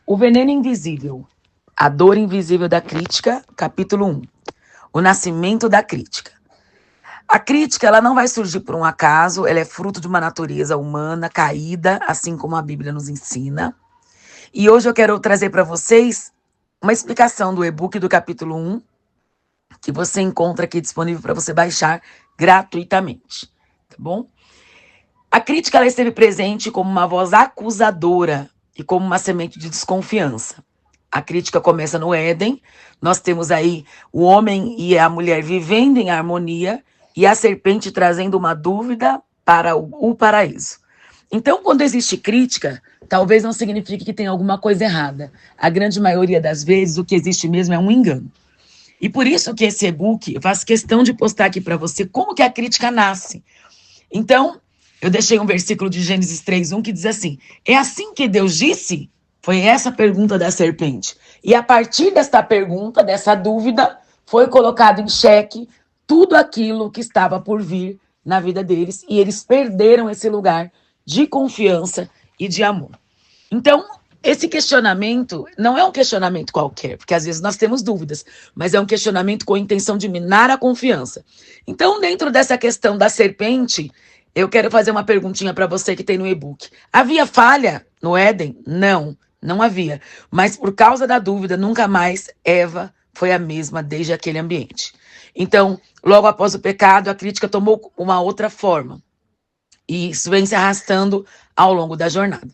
O veneno invisível, a dor invisível da crítica, capítulo 1. O nascimento da crítica. A crítica, ela não vai surgir por um acaso, ela é fruto de uma natureza humana caída, assim como a Bíblia nos ensina. E hoje eu quero trazer para vocês uma explicação do e-book do capítulo 1, que você encontra aqui disponível para você baixar gratuitamente, tá bom? A crítica, ela esteve presente como uma voz acusadora e como uma semente de desconfiança. A crítica começa no Éden, nós temos aí o homem e a mulher vivendo em harmonia e a serpente trazendo uma dúvida para o paraíso. Então, quando existe crítica, talvez não signifique que tem alguma coisa errada. A grande maioria das vezes, o que existe mesmo é um engano. E por isso que esse e-book, eu faço questão de postar aqui para você como que a crítica nasce. Então, eu deixei um versículo de Gênesis 3:1 que diz assim: é assim que Deus disse? Foi essa a pergunta da serpente. E a partir desta pergunta, dessa dúvida, foi colocado em xeque tudo aquilo que estava por vir na vida deles. E eles perderam esse lugar de confiança e de amor. Então, esse questionamento não é um questionamento qualquer, porque às vezes nós temos dúvidas, mas é um questionamento com a intenção de minar a confiança. Então, dentro dessa questão da serpente, eu quero fazer uma perguntinha para você que tem no e-book. Havia falha no Éden? Não, não havia. Mas por causa da dúvida, nunca mais Eva foi a mesma desde aquele ambiente. Então, logo após o pecado, a crítica tomou uma outra forma. E isso vem se arrastando ao longo da jornada.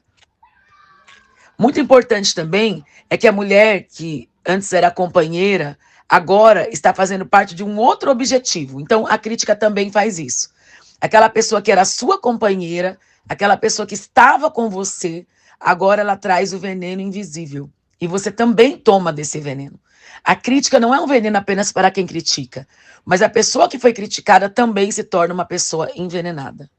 Muito importante também é que a mulher que antes era companheira, agora está fazendo parte de um outro objetivo. Então, a crítica também faz isso. Aquela pessoa que era sua companheira, aquela pessoa que estava com você, agora ela traz o veneno invisível. E você também toma desse veneno. A crítica não é um veneno apenas para quem critica, mas a pessoa que foi criticada também se torna uma pessoa envenenada.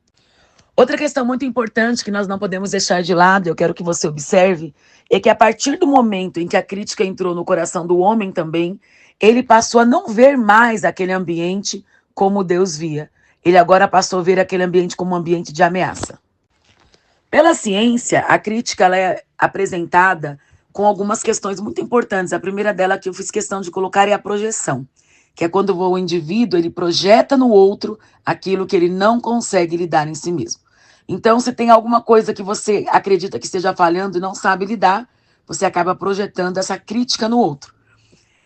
Outra questão muito importante que nós não podemos deixar de lado, eu quero que você observe, é que a partir do momento em que a crítica entrou no coração do homem também, ele passou a não ver mais aquele ambiente como Deus via. Ele agora passou a ver aquele ambiente como um ambiente de ameaça. Pela ciência, a crítica ela é apresentada com algumas questões muito importantes. A primeira dela que eu fiz questão de colocar é a projeção, que é quando o indivíduo ele projeta no outro aquilo que ele não consegue lidar em si mesmo. Então, se tem alguma coisa que você acredita que esteja falhando e não sabe lidar, você acaba projetando essa crítica no outro.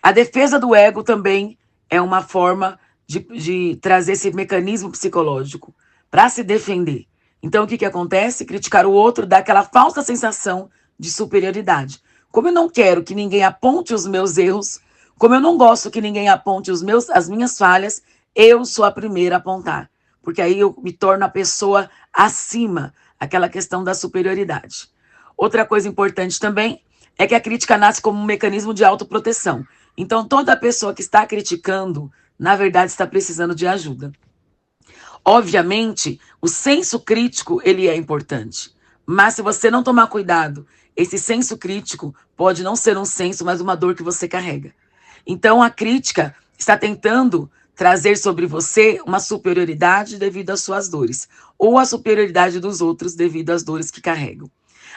A defesa do ego também é uma forma de trazer esse mecanismo psicológico para se defender. Então, o que acontece? Criticar o outro dá aquela falsa sensação de superioridade. Como eu não quero que ninguém aponte os meus erros, como eu não gosto que ninguém aponte as minhas falhas, eu sou a primeira a apontar. Porque aí eu me torno a pessoa acima, aquela questão da superioridade. Outra coisa importante também é que a crítica nasce como um mecanismo de autoproteção. Então, toda pessoa que está criticando, na verdade, está precisando de ajuda. Obviamente, o senso crítico, ele é importante. Mas se você não tomar cuidado, esse senso crítico pode não ser um senso, mas uma dor que você carrega. Então, a crítica está tentando trazer sobre você uma superioridade devido às suas dores, ou a superioridade dos outros devido às dores que carregam.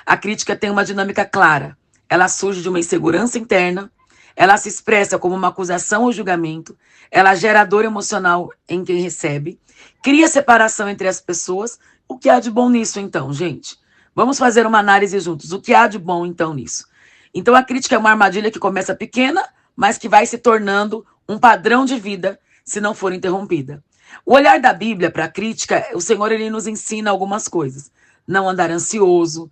A crítica tem uma dinâmica clara. Ela surge de uma insegurança interna, ela se expressa como uma acusação ou julgamento, ela gera dor emocional em quem recebe, cria separação entre as pessoas. O que há de bom nisso, então, gente? Vamos fazer uma análise juntos. O que há de bom, então, nisso? Então, a crítica é uma armadilha que começa pequena, mas que vai se tornando um padrão de vida se não for interrompida. O olhar da Bíblia para a crítica, o Senhor ele nos ensina algumas coisas. Não andar ansioso.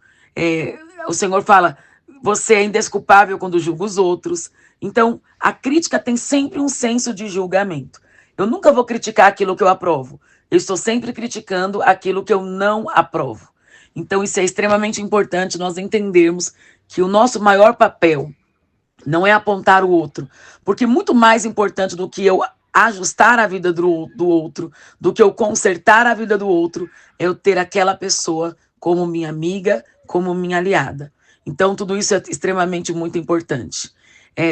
O Senhor fala, você é indesculpável quando julga os outros. Então, a crítica tem sempre um senso de julgamento. Eu nunca vou criticar aquilo que eu aprovo. Eu estou sempre criticando aquilo que eu não aprovo. Então, isso é extremamente importante nós entendermos que o nosso maior papel não é apontar o outro. Porque muito mais importante do que eu ajustar a vida do outro, do que eu consertar a vida do outro, é eu ter aquela pessoa como minha amiga, como minha aliada. Então, tudo isso é extremamente muito importante.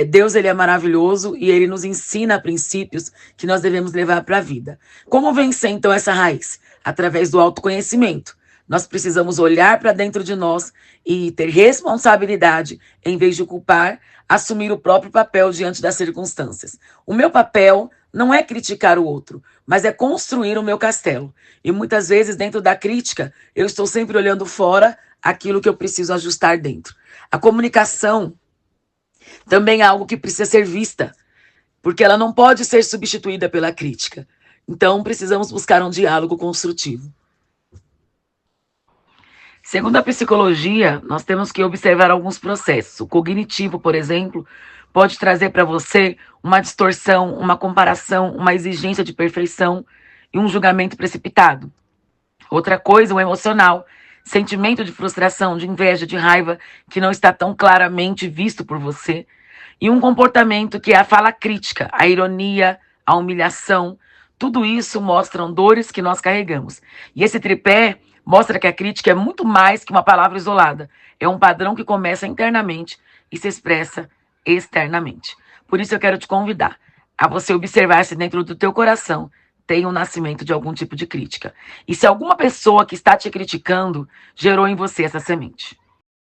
Deus ele é maravilhoso e ele nos ensina princípios que nós devemos levar para a vida. Como vencer, então, essa raiz? Através do autoconhecimento. Nós precisamos olhar para dentro de nós e ter responsabilidade, em vez de culpar, assumir o próprio papel diante das circunstâncias. O meu papel não é criticar o outro, mas é construir o meu castelo. E muitas vezes, dentro da crítica, eu estou sempre olhando fora aquilo que eu preciso ajustar dentro. A comunicação também é algo que precisa ser vista, porque ela não pode ser substituída pela crítica. Então, precisamos buscar um diálogo construtivo. Segundo a psicologia, nós temos que observar alguns processos. O cognitivo, por exemplo, pode trazer para você uma distorção, uma comparação, uma exigência de perfeição e um julgamento precipitado. Outra coisa, o emocional, sentimento de frustração, de inveja, de raiva, que não está tão claramente visto por você. E um comportamento que é a fala crítica, a ironia, a humilhação. Tudo isso mostram dores que nós carregamos. E esse tripé mostra que a crítica é muito mais que uma palavra isolada. É um padrão que começa internamente e se expressa externamente. Por isso eu quero te convidar a você observar se dentro do teu coração tem o nascimento de algum tipo de crítica. E se alguma pessoa que está te criticando gerou em você essa semente.